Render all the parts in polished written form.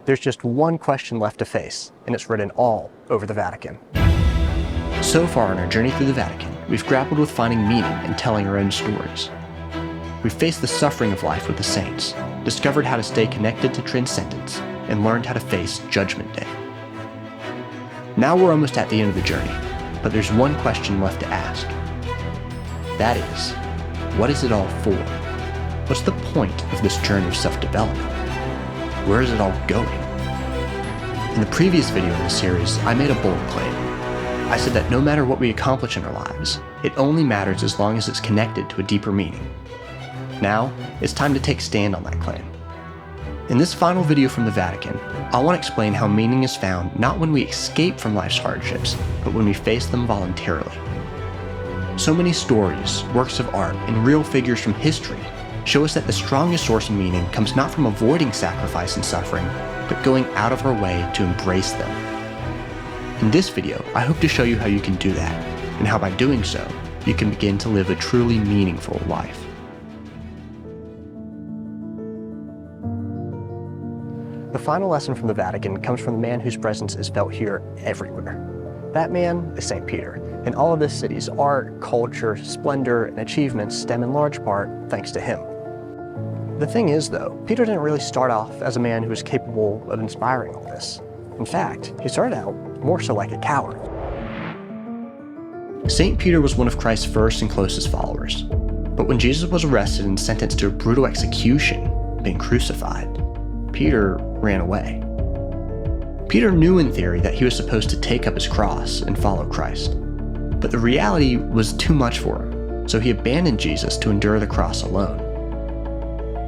there's just one question left to face, and it's written all over the Vatican. So far on our journey through the Vatican, we've grappled with finding meaning and telling our own stories. We've faced the suffering of life with the saints, discovered how to stay connected to transcendence, and learned how to face Judgment Day. Now we're almost at the end of the journey, but there's one question left to ask. That is, what is it all for? What's the point of this journey of self-development? Where is it all going? In the previous video in the series, I made a bold claim. I said that no matter what we accomplish in our lives, it only matters as long as it's connected to a deeper meaning. Now, it's time to take stand on that claim. In this final video from the Vatican, I want to explain how meaning is found not when we escape from life's hardships, but when we face them voluntarily. So many stories, works of art, and real figures from history show us that the strongest source of meaning comes not from avoiding sacrifice and suffering, but going out of our way to embrace them. In this video, I hope to show you how you can do that, and how by doing so, you can begin to live a truly meaningful life. The final lesson from the Vatican comes from the man whose presence is felt here everywhere. That man is St. Peter, and all of this city's art, culture, splendor, and achievements stem in large part thanks to him. The thing is, though, Peter didn't really start off as a man who was capable of inspiring all this. In fact, he started out more so like a coward. St. Peter was one of Christ's first and closest followers, but when Jesus was arrested and sentenced to a brutal execution, being crucified, Peter ran away. Peter knew in theory that he was supposed to take up his cross and follow Christ, but the reality was too much for him, so he abandoned Jesus to endure the cross alone.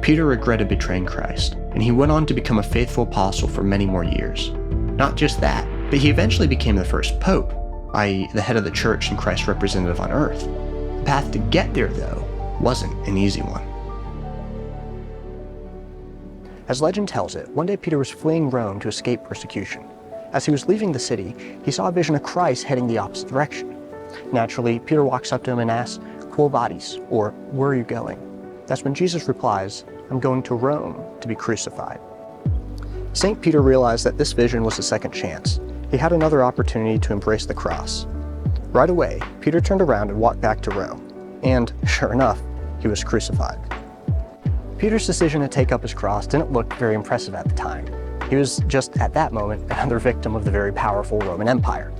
Peter regretted betraying Christ, and he went on to become a faithful apostle for many more years. Not just that, but he eventually became the first pope, i.e. the head of the church and Christ's representative on earth. The path to get there, though, wasn't an easy one. As legend tells it, one day Peter was fleeing Rome to escape persecution. As he was leaving the city, he saw a vision of Christ heading the opposite direction. Naturally, Peter walks up to him and asks, "Quo vadis?" or "Where are you going?" That's when Jesus replies, "I'm going to Rome to be crucified." St. Peter realized that this vision was a second chance. He had another opportunity to embrace the cross. Right away, Peter turned around and walked back to Rome. And, sure enough, he was crucified. Peter's decision to take up his cross didn't look very impressive at the time. He was just, at that moment, another victim of the very powerful Roman Empire.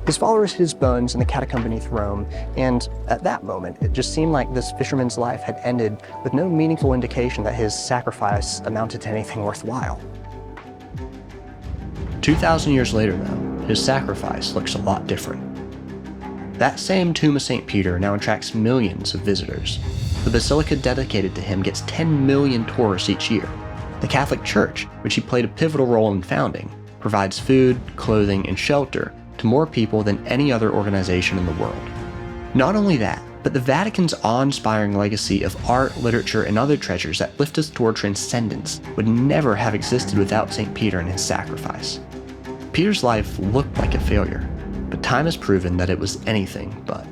His followers hid his bones in the catacomb beneath Rome, and at that moment, it just seemed like this fisherman's life had ended with no meaningful indication that his sacrifice amounted to anything worthwhile. 2,000 years later, though, his sacrifice looks a lot different. That same tomb of St. Peter now attracts millions of visitors. The basilica dedicated to him gets 10 million tourists each year. The Catholic Church, which he played a pivotal role in founding, provides food, clothing, and shelter to more people than any other organization in the world. Not only that, but the Vatican's awe-inspiring legacy of art, literature, and other treasures that lift us toward transcendence would never have existed without St. Peter and his sacrifice. Peter's life looked like a failure, but time has proven that it was anything but.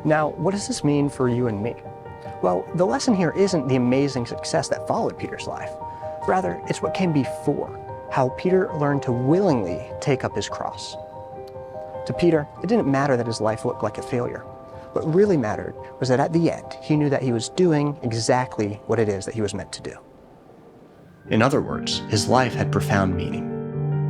Now, what does this mean for you and me? Well, the lesson here isn't the amazing success that followed Peter's life. Rather, it's what came before, how Peter learned to willingly take up his cross. To Peter, it didn't matter that his life looked like a failure. What really mattered was that at the end, he knew that he was doing exactly what it is that he was meant to do. In other words, his life had profound meaning.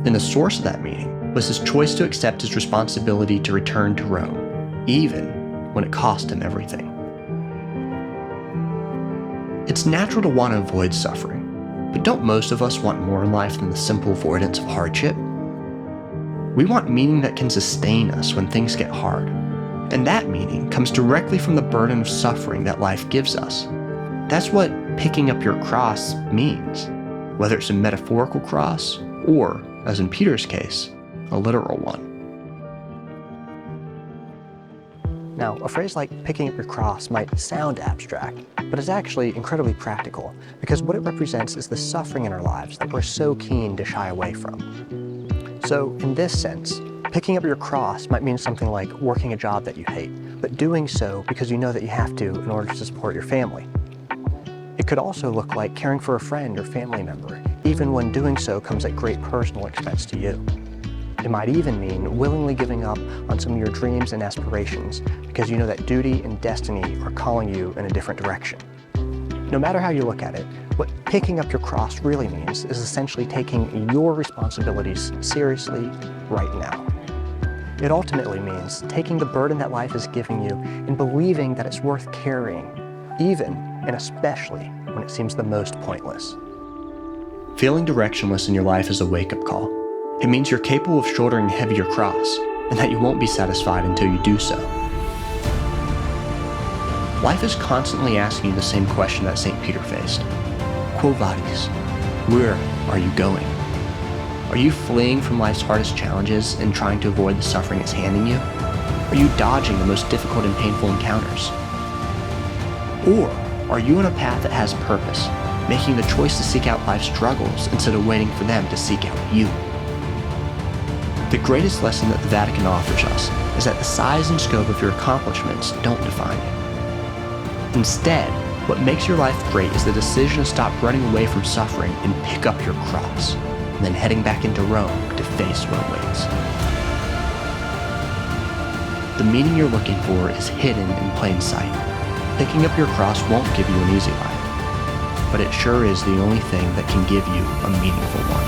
And the source of that meaning was his choice to accept his responsibility to return to Rome, even when it cost him everything. It's natural to want to avoid suffering, but don't most of us want more in life than the simple avoidance of hardship? We want meaning that can sustain us when things get hard, and that meaning comes directly from the burden of suffering that life gives us. That's what picking up your cross means, whether it's a metaphorical cross or, as in Peter's case, a literal one. Now, a phrase like picking up your cross might sound abstract, but it's actually incredibly practical, because what it represents is the suffering in our lives that we're so keen to shy away from. So, in this sense, picking up your cross might mean something like working a job that you hate, but doing so because you know that you have to in order to support your family. It could also look like caring for a friend or family member, even when doing so comes at great personal expense to you. It might even mean willingly giving up on some of your dreams and aspirations because you know that duty and destiny are calling you in a different direction. No matter how you look at it, what picking up your cross really means is essentially taking your responsibilities seriously right now. It ultimately means taking the burden that life is giving you and believing that it's worth carrying, even and especially when it seems the most pointless. Feeling directionless in your life is a wake-up call. It means you're capable of shouldering a heavier cross, and that you won't be satisfied until you do so. Life is constantly asking you the same question that St. Peter faced. Quo vadis? Where are you going? Are you fleeing from life's hardest challenges and trying to avoid the suffering it's handing you? Are you dodging the most difficult and painful encounters? Or are you on a path that has purpose, making the choice to seek out life's struggles instead of waiting for them to seek out you? The greatest lesson that the Vatican offers us is that the size and scope of your accomplishments don't define you. Instead, what makes your life great is the decision to stop running away from suffering and pick up your cross, and then heading back into Rome to face what awaits. The meaning you're looking for is hidden in plain sight. Picking up your cross won't give you an easy life, but it sure is the only thing that can give you a meaningful one.